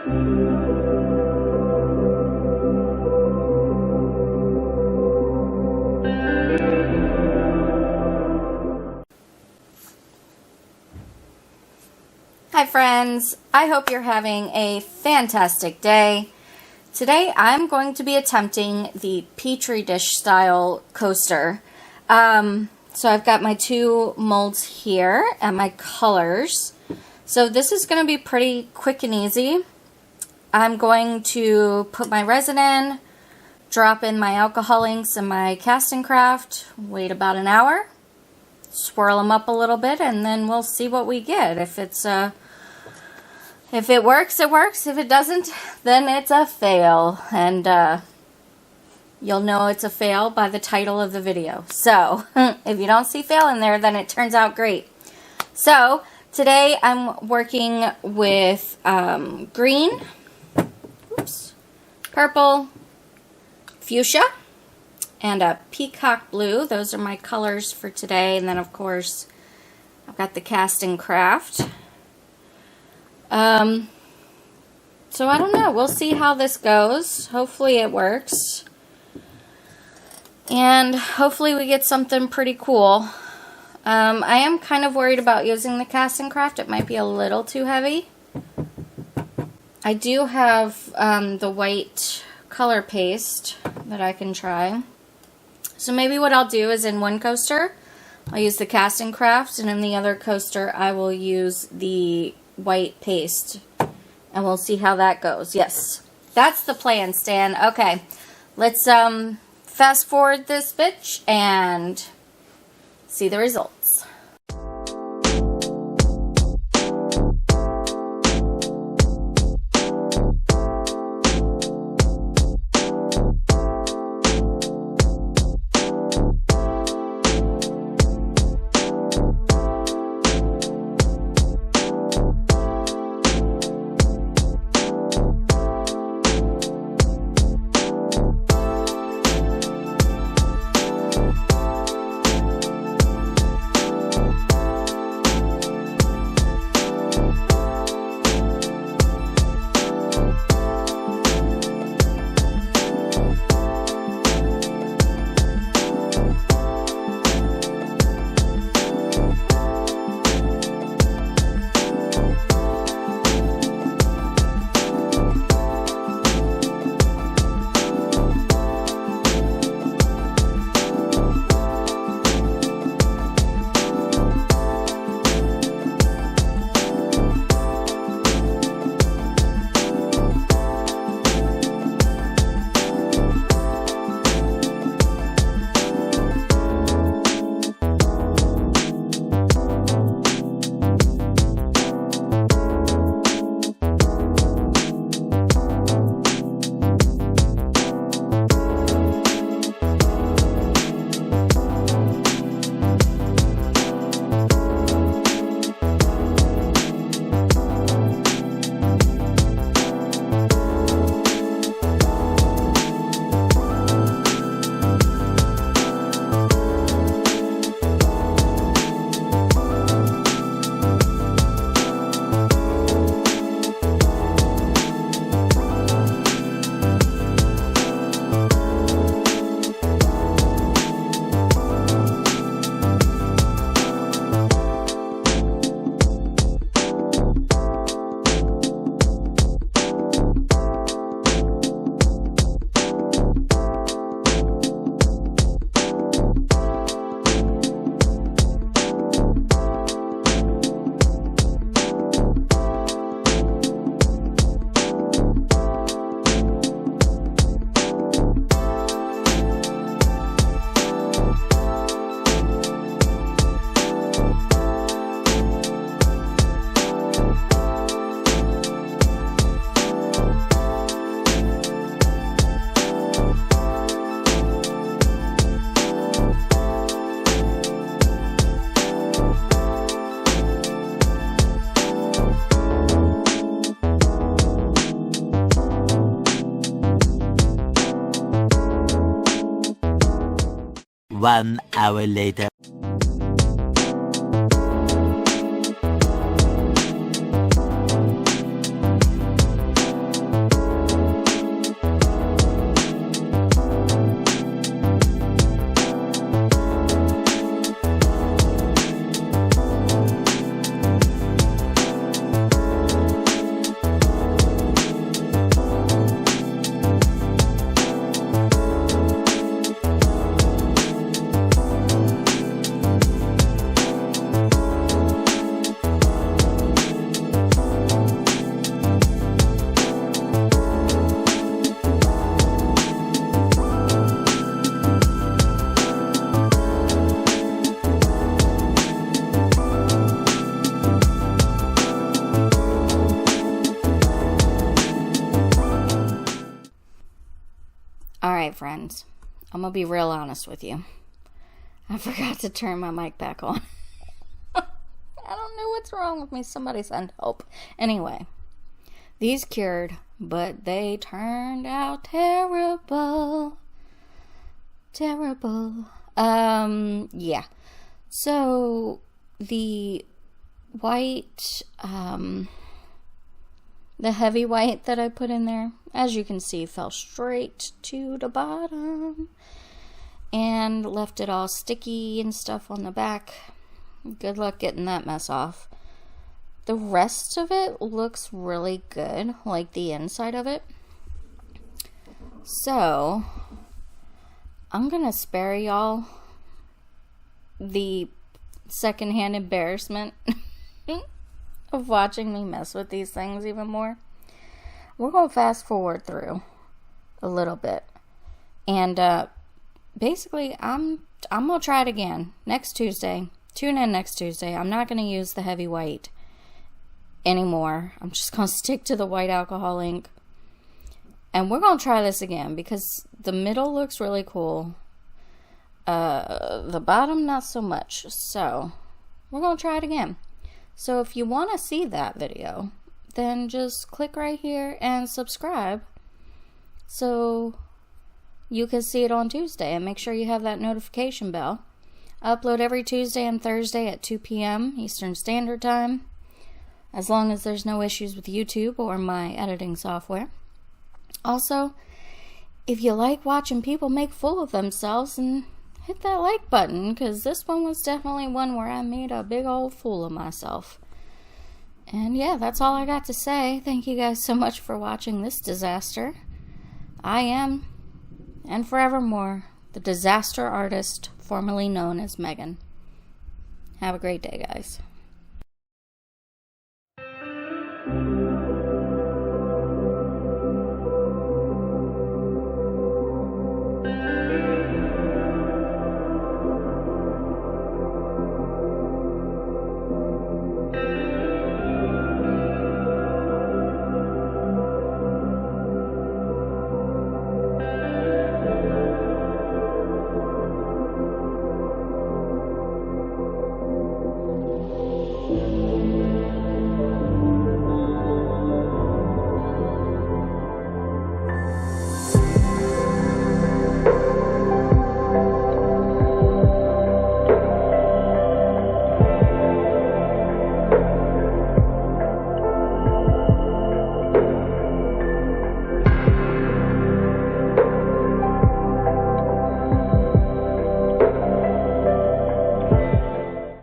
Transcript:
Hi friends, I hope you're having a fantastic day. Today I'm going to be attempting the Petri dish style coaster. So I've got my two molds here and my colors. So this is going to be pretty quick and easy. I'm going to put my resin in, drop in my alcohol inks and my casting craft, wait about an hour, swirl them up a little bit, and then we'll see what we get. If it works, it works. If it doesn't, then it's a fail. And you'll know it's a fail by the title of the video. So, if you don't see fail in there, then it turns out great. So, today I'm working with green, purple, fuchsia, and a peacock blue. Those are my colors for today. And then, of course, I've got the casting craft. So I don't know. We'll see how this goes. Hopefully it works. And hopefully we get something pretty cool. I am kind of worried about using the casting craft. It might be a little too heavy. I do have the white color paste that I can try. So maybe what I'll do is in one coaster, I'll use the casting craft, and in the other coaster I will use the white paste, and we'll see how that goes. Yes, that's the plan, Stan. Okay, let's fast forward this bitch and see the results. One hour later. Alright, friends. I'm gonna be real honest with you. I forgot to turn my mic back on. I don't know what's wrong with me. Somebody send help. Anyway, these cured, but they turned out terrible. Terrible. Yeah. So, the white, the heavy white that I put in there, as you can see, fell straight to the bottom and left it all sticky and stuff on the back. Good luck getting that mess off. The rest of it looks really good, like the inside of it. So, I'm gonna spare y'all the secondhand embarrassment of watching me mess with these things even more. We're gonna fast forward through a little bit, and basically I'm gonna try it again next Tuesday. Tune in next Tuesday. I'm not gonna use the heavy white anymore. I'm just gonna stick to the white alcohol ink, and we're gonna try this again because the middle looks really cool. The bottom not so much. So we're gonna try it again. So if you want to see that video, then just click right here and subscribe so you can see it on Tuesday, and make sure you have that notification bell. I upload every Tuesday and Thursday at 2 p.m. Eastern Standard Time, as long as there's no issues with YouTube or my editing software. Also, if you like watching people make fool of themselves, and hit that like button, because this one was definitely one where I made a big old fool of myself. And yeah, that's all I got to say. Thank you guys so much for watching this disaster. I am, and forevermore, the disaster artist formerly known as Megan. Have a great day, guys.